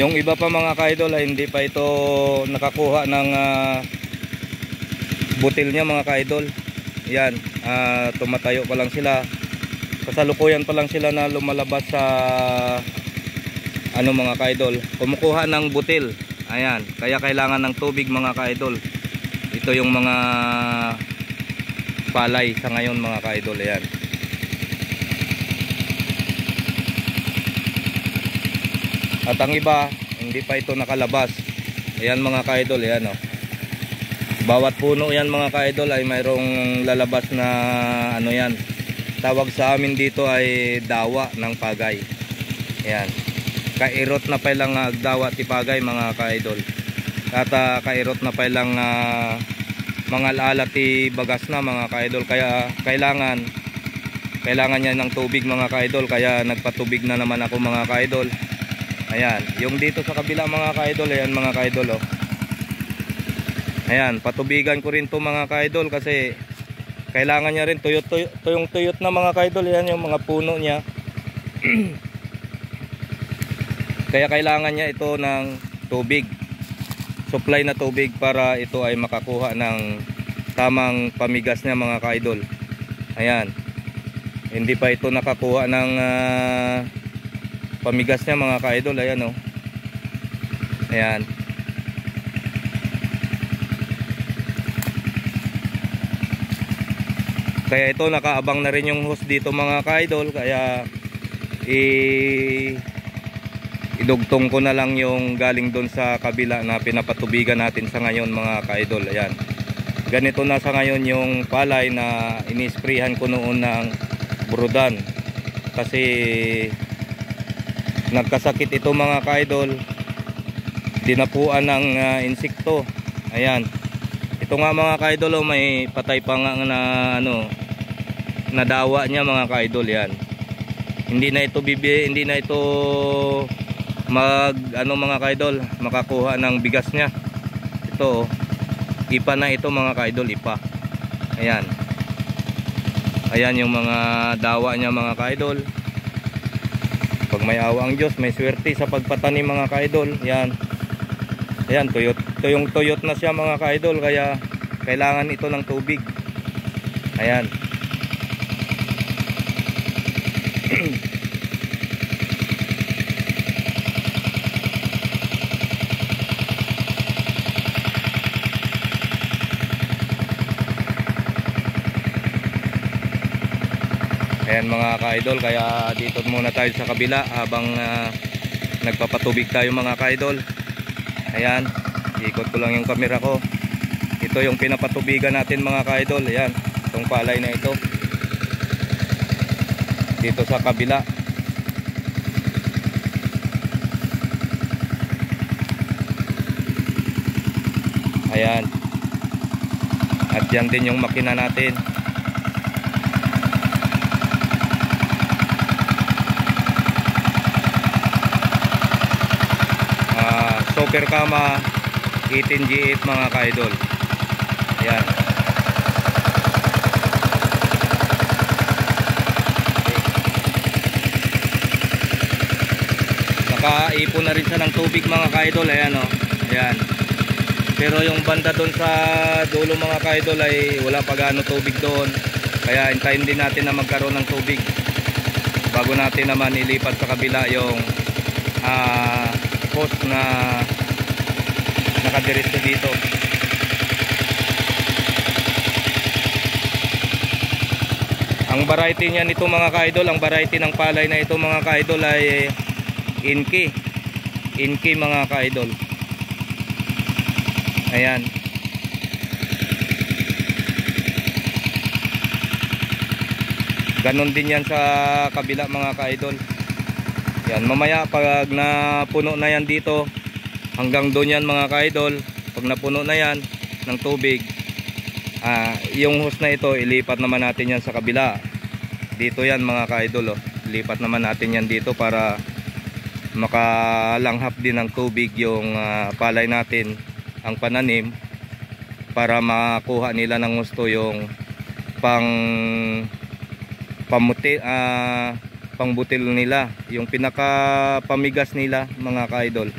Yung iba pa mga ka-idol ay hindi pa ito nakakuha ng butil niya mga ka-idol. Yan, tumatayo pa lang sila. Kasalukuyan pa lang sila na lumalabas sa mga ka-idol. Kumukuha ng butil. Ayan, kaya kailangan ng tubig mga ka-idol. Ito yung mga palay sa ngayon mga ka-idol. Ayan. At ang iba, hindi pa ito nakalabas. Ayan mga ka-idol, ayan o. Bawat puno yan mga ka-idol ay mayroong lalabas na yan. Tawag sa amin dito ay dawa ng pagay. Ayan. Kairot na pailang dawa ti pagay mga ka-idol. At kairot na pailang mga alala ti bagas na mga ka-idol. Kaya kailangan niya ng tubig mga ka-idol. Kaya nagpatubig na naman ako mga ka-idol. Ayan, yung dito sa kabila mga ka-idol, ayan mga ka-idol oh. Ayan, patubigan ko rin to mga ka-idol kasi kailangan niya rin tuyot na mga ka-idol. Ayan yung mga puno niya. Kaya kailangan niya ito ng tubig, supply na tubig para ito ay makakuha ng tamang pamigas niya mga ka-idol. Ayan, hindi pa ito nakakuha ng pamigas niya mga ka-idol. Ayan oh. Ayan. Kaya ito nakaabang na rin yung hose dito mga ka-idol. Kaya idugtong ko na lang yung galing doon sa kabila na pinapatubigan natin sa ngayon mga ka-idol. Ayan. Ganito na sa ngayon yung palay na inisprehan ko noon ng Brodan. Kasi nagkasakit ito mga ka-idol, dinapuan ng insekto. Ayan, ito nga mga ka-idol oh, may patay pa nga na nadawa niya mga ka-idol. Yan, hindi na ito mga ka-idol makakuha ng bigas niya. Ito oh, ipa na ito mga ka-idol, ipa. Ayan, ayan yung mga dawa niya mga ka-idol. Pag may awa ang Diyos, may swerte sa pagpatanim mga ka-idol. Yan. Ayan, tuyot na siya mga ka-idol. Kaya kailangan ito ng tubig. Ayan. Ayan mga ka-idol, kaya dito muna tayo sa kabila habang nagpapatubig tayo mga ka-idol. Ayan, ikot ko lang yung camera ko. Ito yung pinapatubigan natin mga ka-idol. Ayan, itong palay na ito dito sa kabila. Ayan, at yan din yung makina natin. Super Kama 18G8 mga ka-idol. Ayan. Nakaipon na rin siya ng tubig mga ka-idol. Ayan o. Ayan. Pero yung banda doon sa dulo mga ka-idol ay wala pa gaano tubig doon. Kaya hintayin din natin na magkaroon ng tubig bago natin naman ilipat sa kabila yung post na nakadiretso dito. Ang variety niya nito mga ka-idol, ang variety ng palay na ito mga ka-idol ay Inki mga ka-idol. Ayan. Ganon din yan sa kabila mga ka-idol. Yan, mamaya pag napuno na yan dito, hanggang doon yan mga ka-idol. Pag napuno na yan ng tubig, yung hose na ito ilipat naman natin yan sa kabila. Dito yan mga ka-idol, ilipat naman natin yan dito para makalanghap din ng tubig yung palay natin, ang pananim, para makuha nila ng gusto yung pangbutil nila, yung pinakapamigas nila mga ka-idol.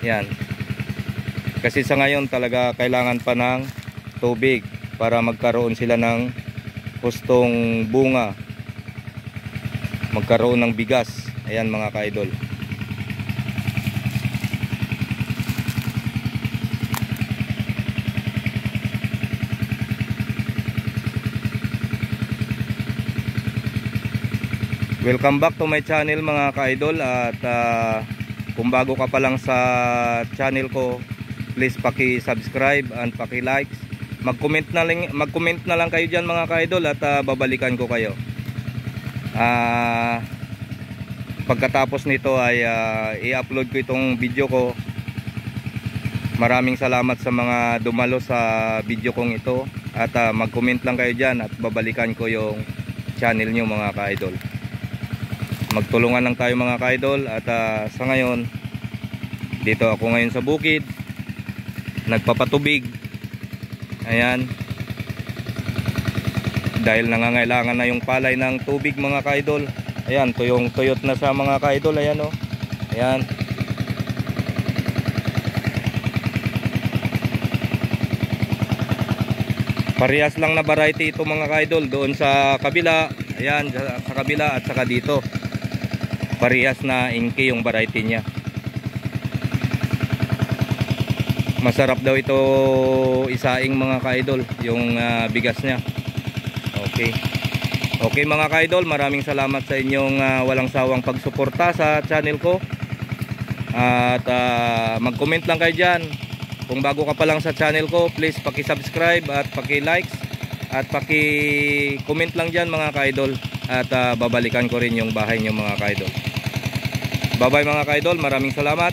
Yan. Kasi sa ngayon talaga kailangan pa ng tubig para magkaroon sila ng gustong bunga, magkaroon ng bigas. Ayan mga ka-idol. Welcome back to my channel mga ka-idol. At kung bago ka pa lang sa channel ko, please paki-subscribe and paki-like. Mag-comment na lang kayo dyan mga ka-idol at babalikan ko kayo. Pagkatapos nito ay i-upload ko itong video ko. Maraming salamat sa mga dumalo sa video kong ito. At mag-comment lang kayo dyan at babalikan ko yung channel nyo mga ka-idol. Magtulungan lang tayo mga ka-idol. At sa ngayon, dito ako ngayon sa bukid, nagpapatubig. Ayan, dahil nangangailangan na yung palay ng tubig mga ka-idol. Ayan, tuyot na sa mga ka-idol. Ayan o. Ayan. Parehas lang na variety ito mga ka-idol. Doon sa kabila, ayan, sa kabila at saka dito, parehas na Inki yung variety niya. Masarap daw ito isaing mga ka-idol, yung bigas niya. Okay mga ka-idol, maraming salamat sa inyong walang sawang pagsuporta sa channel ko. At mag-comment lang kayo dyan. Kung bago ka pa lang sa channel ko, please paki-subscribe at paki-like at paki-comment lang dyan mga ka-idol. At babalikan ko rin yung bahay nyo mga ka-idol. Bye bye mga ka-idol, maraming salamat.